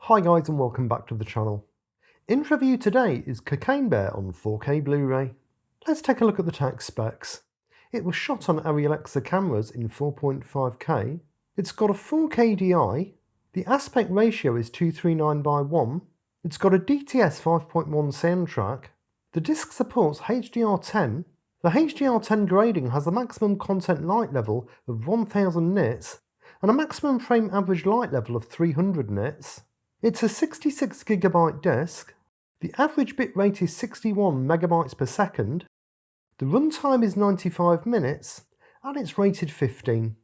Hi guys and welcome back to the channel. In review today is Cocaine Bear on 4K Blu-ray. Let's take a look at the tech specs. It was shot on Arri Alexa cameras in 4.5K. It's got a 4K DI. The aspect ratio is 239:1. It's got a DTS 5.1 soundtrack. The disc supports HDR10. The HDR10 grading has a maximum content light level of 1000 nits and a maximum frame average light level of 300 nits. It's a 66GB disc. The average bitrate is 61 megabytes per second. The runtime is 95 minutes and it's rated 15.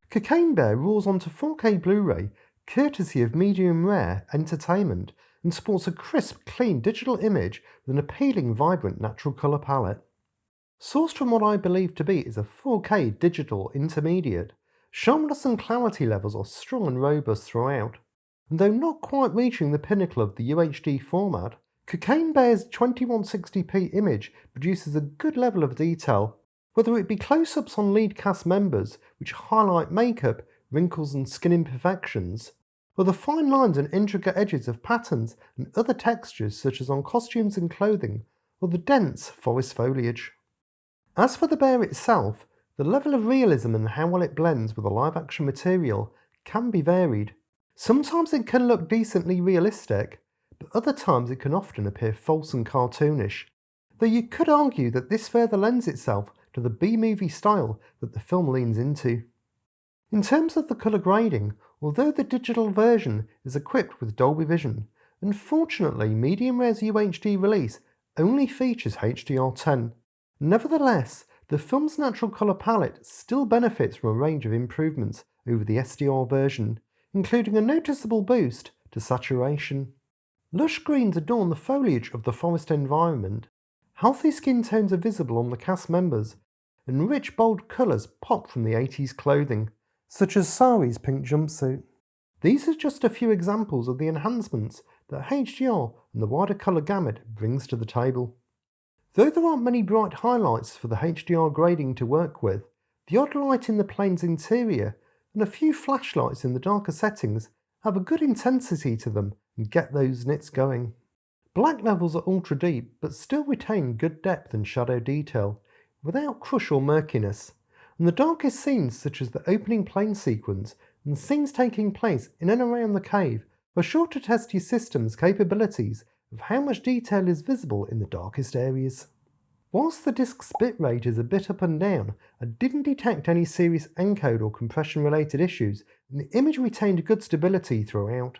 Cocaine Bear rolls onto 4K Blu-ray courtesy of Medium Rare Entertainment and sports a crisp, clean digital image with an appealing, vibrant natural colour palette. Sourced from what I believe to be is a 4K digital intermediate, sharpness and clarity levels are strong and robust throughout. And though not quite reaching the pinnacle of the UHD format, Cocaine Bear's 2160p image produces a good level of detail, whether it be close-ups on lead cast members which highlight makeup, wrinkles and skin imperfections, or the fine lines and intricate edges of patterns and other textures such as on costumes and clothing, or the dense forest foliage. As for the bear itself, the level of realism and how well it blends with the live-action material can be varied. Sometimes it can look decently realistic, but other times it can often appear false and cartoonish, though you could argue that this further lends itself to the B-movie style that the film leans into. In terms of the colour grading, although the digital version is equipped with Dolby Vision, unfortunately Medium Rare's UHD release only features HDR10. Nevertheless, the film's natural colour palette still benefits from a range of improvements over the SDR version, including a noticeable boost to saturation. Lush greens adorn the foliage of the forest environment, healthy skin tones are visible on the cast members, and rich bold colours pop from the 80s clothing, such as Sari's pink jumpsuit. These are just a few examples of the enhancements that HDR and the wider colour gamut brings to the table. Though there aren't many bright highlights for the HDR grading to work with, the odd light in the plane's interior and a few flashlights in the darker settings have a good intensity to them and get those nits going. Black levels are ultra deep but still retain good depth and shadow detail, without crush or murkiness, and the darkest scenes such as the opening plane sequence and scenes taking place in and around the cave are sure to test your system's capabilities of how much detail is visible in the darkest areas. Whilst the disc's bitrate is a bit up and down, I didn't detect any serious encode or compression related issues, and the image retained good stability throughout.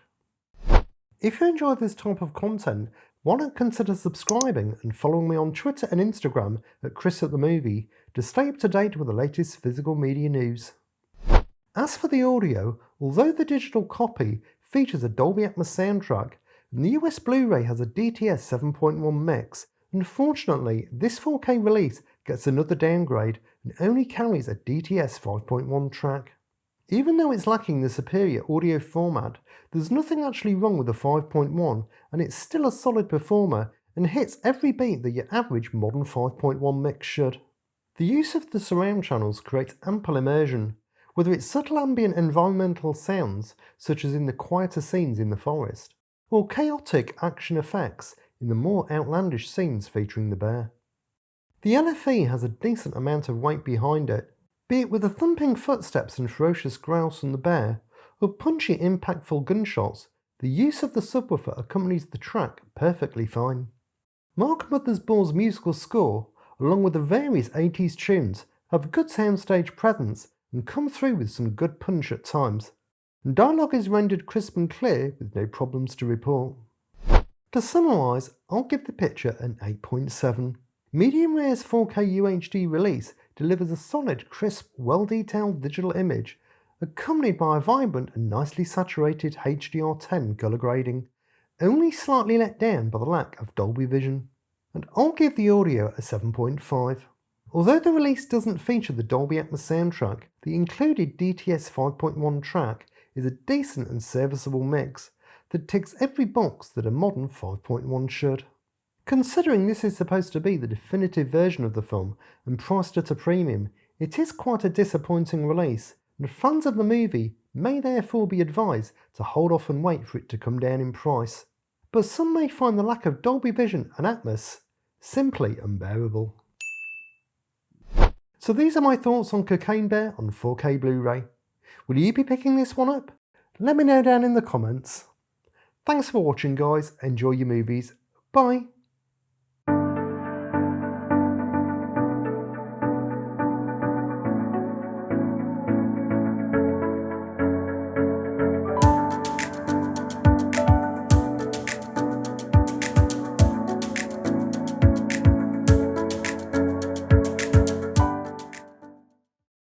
If you enjoy this type of content, why not consider subscribing and following me on Twitter and Instagram at chrisatthemovies to stay up to date with the latest physical media news. As for the audio, although the digital copy features a Dolby Atmos soundtrack, and the US Blu-ray has a DTS 7.1 mix, unfortunately this 4K release gets another downgrade and only carries a DTS 5.1 track. Even though it's lacking the superior audio format, there's nothing actually wrong with the 5.1 and it's still a solid performer and hits every beat that your average modern 5.1 mix should. The use of the surround channels creates ample immersion, whether it's subtle ambient environmental sounds such as in the quieter scenes in the forest, or chaotic action effects in the more outlandish scenes featuring the bear. The LFE has a decent amount of weight behind it, be it with the thumping footsteps and ferocious growls from the bear, or punchy impactful gunshots. The use of the subwoofer accompanies the track perfectly fine. Mark Mothersbaugh's musical score, along with the various 80s tunes, have a good soundstage presence and come through with some good punch at times, and dialogue is rendered crisp and clear with no problems to report. To summarise, I'll give the picture an 8.7. Medium Rare's 4K UHD release delivers a solid, crisp, well-detailed digital image, accompanied by a vibrant and nicely saturated HDR10 colour grading, only slightly let down by the lack of Dolby Vision. And I'll give the audio a 7.5. Although the release doesn't feature the Dolby Atmos soundtrack, the included DTS 5.1 track is a decent and serviceable mix that ticks every box that a modern 5.1 should. Considering this is supposed to be the definitive version of the film and priced at a premium, it is quite a disappointing release, and fans of the movie may therefore be advised to hold off and wait for it to come down in price. But some may find the lack of Dolby Vision and Atmos simply unbearable. So these are my thoughts on Cocaine Bear on 4K Blu-ray. Will you be picking this one up? Let me know down in the comments. Thanks for watching guys, enjoy your movies, bye!